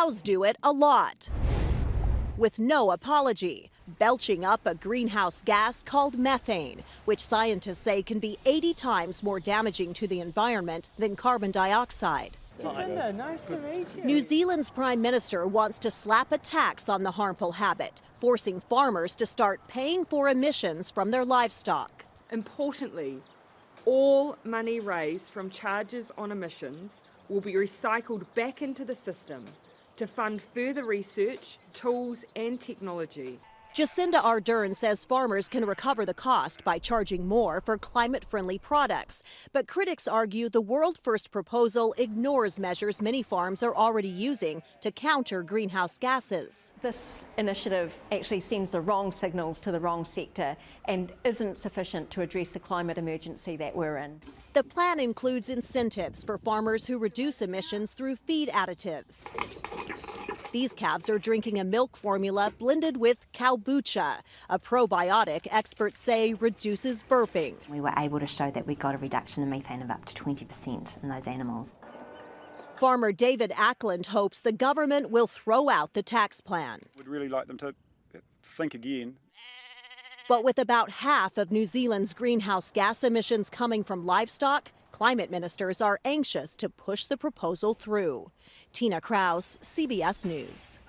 cows do it a lot, with no apology, belching up a greenhouse gas called methane, which scientists say can be 80 times more damaging to the environment than carbon dioxide. Jacinda, nice to meet you. New Zealand's Prime Minister wants to slap a tax on the harmful habit, forcing farmers to start paying for emissions from their livestock. Importantly, all money raised from charges on emissions will be recycled back into the system to fund further research, tools and technology. Jacinda Ardern says farmers can recover the cost by charging more for climate-friendly products. But critics argue the world-first proposal ignores measures many farms are already using to counter greenhouse gases. This initiative actually sends the wrong signals to the wrong sector and isn't sufficient to address the climate emergency that we're in. The plan includes incentives for farmers who reduce emissions through feed additives. These calves are drinking a milk formula blended with kombucha, a probiotic experts say reduces burping. We were able to show that we got a reduction in methane of up to 20% in those animals. Farmer David Ackland hopes the government will throw out the tax plan. We'd really like them to think again. But with about half of New Zealand's greenhouse gas emissions coming from livestock, climate ministers are anxious to push the proposal through. Tina Kraus, CBS News.